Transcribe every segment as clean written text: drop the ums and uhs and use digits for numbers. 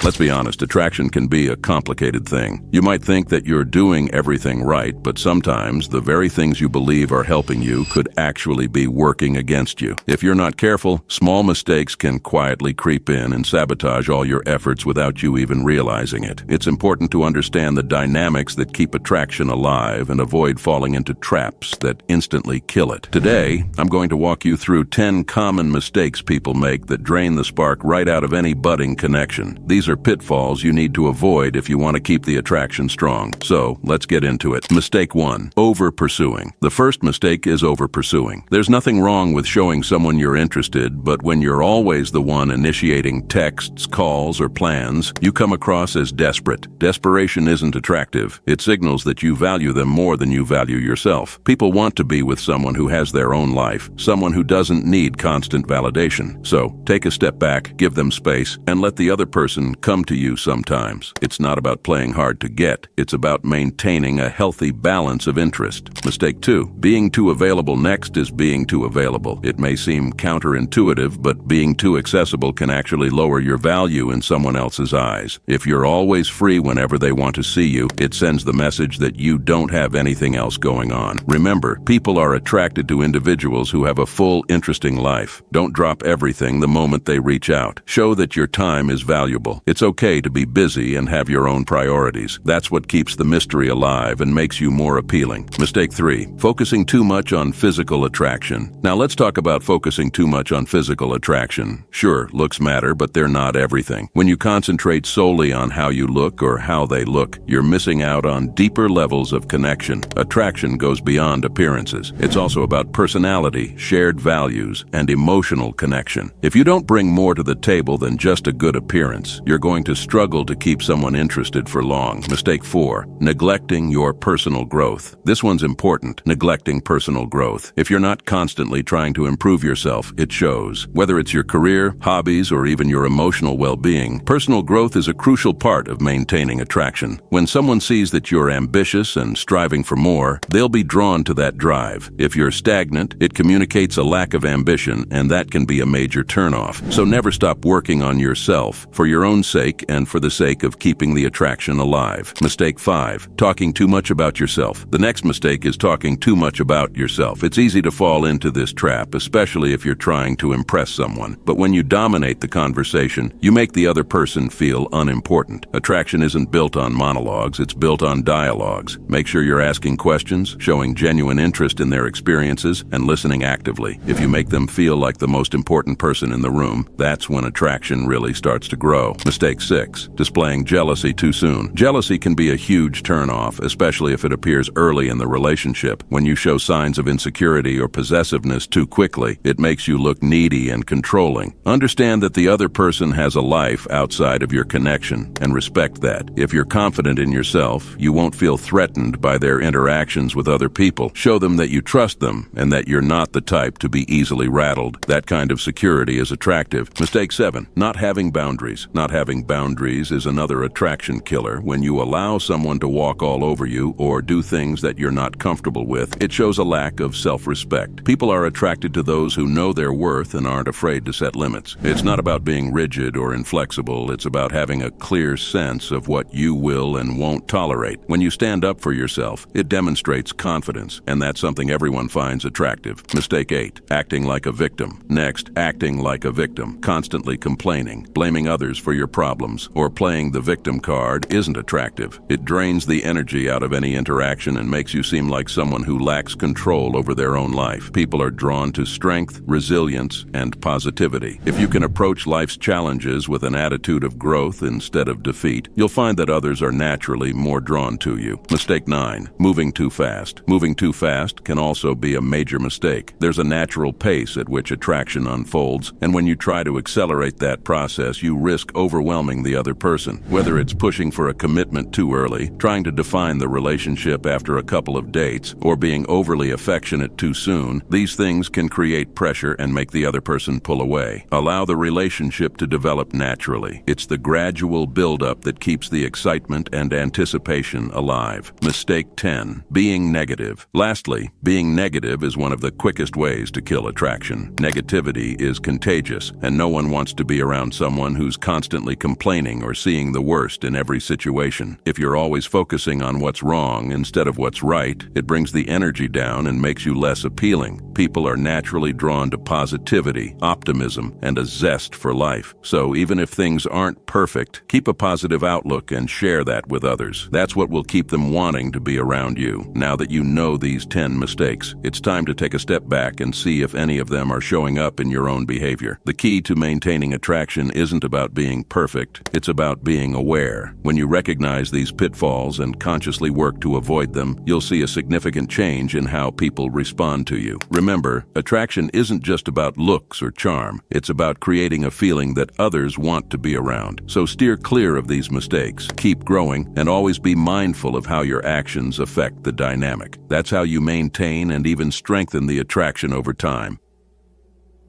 Let's be honest, attraction can be a complicated thing. You might think that you're doing everything right, but sometimes the very things you believe are helping you could actually be working against you. If you're not careful, small mistakes can quietly creep in and sabotage all your efforts without you even realizing it. It's important to understand the dynamics that keep attraction alive and avoid falling into traps that instantly kill it. Today, I'm going to walk you through 10 common mistakes people make that drain the spark right out of any budding connection. These are pitfalls you need to avoid if you want to keep the attraction strong. So, let's get into it. Mistake 1. Over-pursuing. The first mistake is over-pursuing. There's nothing wrong with showing someone you're interested, but when you're always the one initiating texts, calls, or plans, you come across as desperate. Desperation isn't attractive. It signals that you value them more than you value yourself. People want to be with someone who has their own life, someone who doesn't need constant validation. So, take a step back, give them space, and let the other person come to you sometimes. It's not about playing hard to get. It's about maintaining a healthy balance of interest. Mistake 2. Being too available. Next is being too available. It may seem counterintuitive, but being too accessible can actually lower your value in someone else's eyes. If you're always free whenever they want to see you, it sends the message that you don't have anything else going on. Remember, people are attracted to individuals who have a full, interesting life. Don't drop everything the moment they reach out. Show that your time is valuable. It's okay to be busy and have your own priorities. That's what keeps the mystery alive and makes you more appealing. Mistake 3. Focusing too much on physical attraction. Now let's talk about focusing too much on physical attraction. Sure, looks matter, but they're not everything. When you concentrate solely on how you look or how they look, you're missing out on deeper levels of connection. Attraction goes beyond appearances. It's also about personality, shared values, and emotional connection. If you don't bring more to the table than just a good appearance, you're going to struggle to keep someone interested for long. Mistake 4. Neglecting your personal growth. This one's important, neglecting personal growth. If you're not constantly trying to improve yourself, it shows. Whether it's your career, hobbies, or even your emotional well-being, personal growth is a crucial part of maintaining attraction. When someone sees that you're ambitious and striving for more, they'll be drawn to that drive. If you're stagnant, it communicates a lack of ambition, and that can be a major turnoff. So never stop working on yourself, for your own sake and for the sake of keeping the attraction alive. Mistake 5. Talking too much about yourself. The next mistake is talking too much about yourself. It's easy to fall into this trap, especially if you're trying to impress someone. But when you dominate the conversation, you make the other person feel unimportant. Attraction isn't built on monologues, it's built on dialogues. Make sure you're asking questions, showing genuine interest in their experiences, and listening actively. If you make them feel like the most important person in the room, that's when attraction really starts to grow. Mistake 6. Displaying jealousy too soon. Jealousy can be a huge turnoff, especially if it appears early in the relationship. When you show signs of insecurity or possessiveness too quickly, it makes you look needy and controlling. Understand that the other person has a life outside of your connection, and respect that. If you're confident in yourself, you won't feel threatened by their interactions with other people. Show them that you trust them and that you're not the type to be easily rattled. That kind of security is attractive. Mistake 7. Not having boundaries. Not having boundaries is another attraction killer. When you allow someone to walk all over you or do things that you're not comfortable with, it shows a lack of self-respect. People are attracted to those who know their worth and aren't afraid to set limits. It's not about being rigid or inflexible. It's about having a clear sense of what you will and won't tolerate. When you stand up for yourself, it demonstrates confidence, and that's something everyone finds attractive. Mistake 8. Acting like a victim. Next, acting like a victim. Constantly complaining, blaming others for your problems, or playing the victim card isn't attractive. It drains the energy out of any interaction and makes you seem like someone who lacks control over their own life. People are drawn to strength, resilience, and positivity. If you can approach life's challenges with an attitude of growth instead of defeat, you'll find that others are naturally more drawn to you. Mistake 9. Moving too fast. Moving too fast can also be a major mistake. There's a natural pace at which attraction unfolds, and when you try to accelerate that process, you risk overwhelming the other person. Whether it's pushing for a commitment too early, trying to define the relationship after a couple of dates, or being overly affectionate too soon, these things can create pressure and make the other person pull away. Allow the relationship to develop naturally. It's the gradual buildup that keeps the excitement and anticipation alive. Mistake 10. Being negative. Lastly, being negative is one of the quickest ways to kill attraction. Negativity is contagious, and no one wants to be around someone who's constantly constantly complaining or seeing the worst in every situation. If you're always focusing on what's wrong instead of what's right, it brings the energy down and makes you less appealing. People are naturally drawn to positivity, optimism, and a zest for life. So even if things aren't perfect, keep a positive outlook and share that with others. That's what will keep them wanting to be around you. Now that you know these 10 mistakes, it's time to take a step back and see if any of them are showing up in your own behavior. The key to maintaining attraction isn't about being perfect, it's about being aware. When you recognize these pitfalls and consciously work to avoid them, you'll see a significant change in how people respond to you. Remember, attraction isn't just about looks or charm. It's about creating a feeling that others want to be around. So steer clear of these mistakes, keep growing, and always be mindful of how your actions affect the dynamic. That's how you maintain and even strengthen the attraction over time.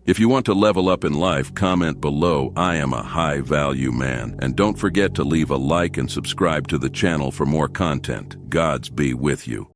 If you want to level up in life, comment below, "I am a high-value man." And don't forget to leave a like and subscribe to the channel for more content. Gods be with you.